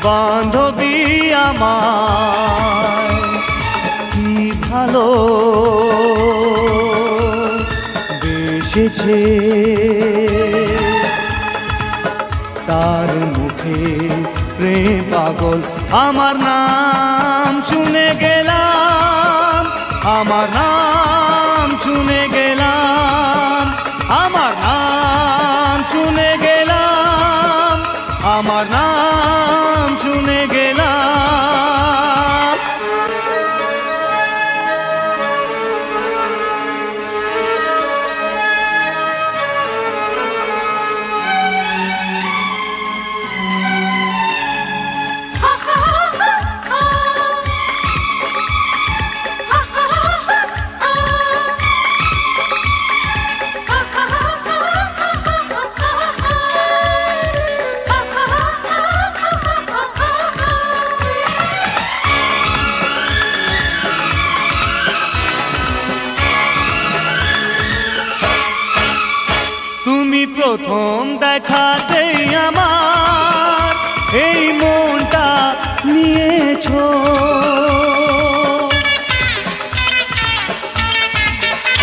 বান্ধবী আমার কি ভালো বেসেছে, তার মুখে প্রেম পাগল আমার নাম শুনে গেলাম, আমার নাম শুনে গেলাম, আমার নাম শুনে গেলাম, আমার নাম শুনে গেলাম। প্রথম দেখাতেই আমার এই মনটা নিয়েছো,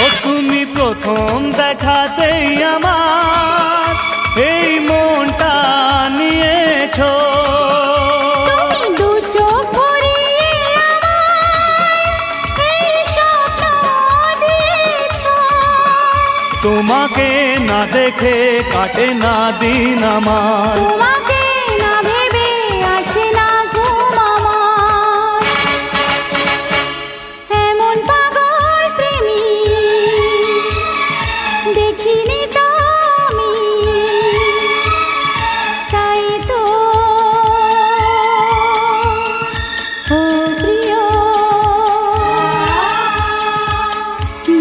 ও তুমি প্রথম দেখাতেই আমার এই মনটা নিয়েছো। তোমাকে না দেখে কাটে না দিন আমার, তোমাকে না ভেবে আসে না ঘুম আমার। এমন পাগল প্রেমী দেখিনি তো আমি, তাই তো ও প্রিয়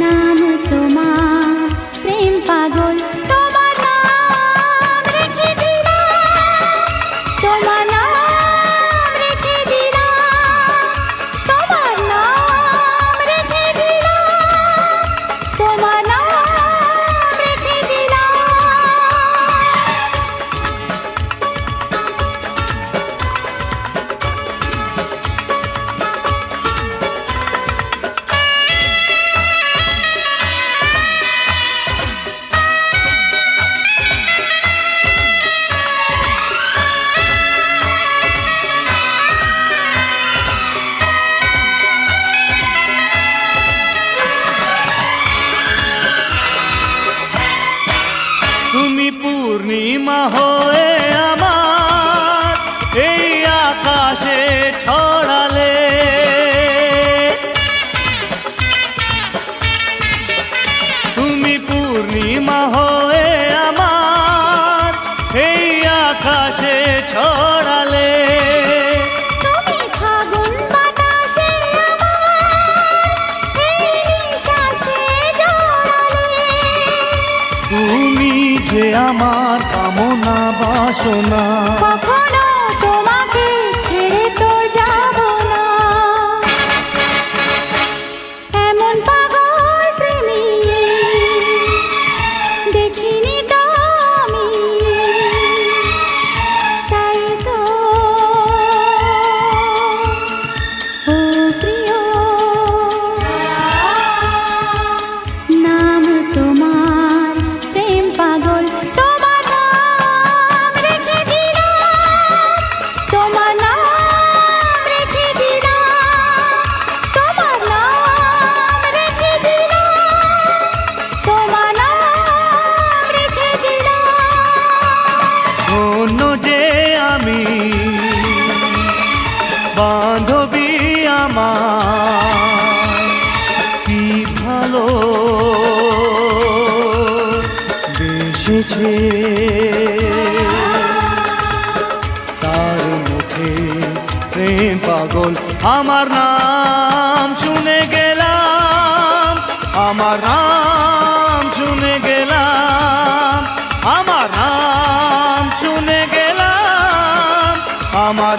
নাম তোমার প্রেম পাগল, তোমার নাম রেখে দিলাম, তোমার নাম রেখে দিলাম, তোমার নাম রেখে দিলাম, তোমার নাম রেখে দিলাম। তুমি পূর্ণিমা হয়ে আমার এই আকাশে ছড়ালে, তুমি পূর্ণিমা হয়ে আমার এই আকাশে ছড়ালে, তুমি ফাগুন বাতাসে আমার এই নিঃশ্বাসে জড়ালে, তুমি যে আমার কামনা বাসনা, কখনো তোমাকে ছেড়ে তো যাব না। এমন পাগল প্রেমী দেখিনি তো আমি, তাই তো ও প্রিয় নাম তোমার প্রেম পাগল, তোমার নাম রেখে দিলাম, তোমার নাম রেখে দিলাম, তোমার নাম রেখে দিলাম, তোমার নাম রেখে দিলাম। ধন্য যে আমি বান্ধবী আমার কি ভালো বেসেছে, তার মুখে প্রেম পাগল আমার নাম শুনে গেলাম, আমার নাম শুনে গেলাম, আমার নাম শুনে গেলাম, আমার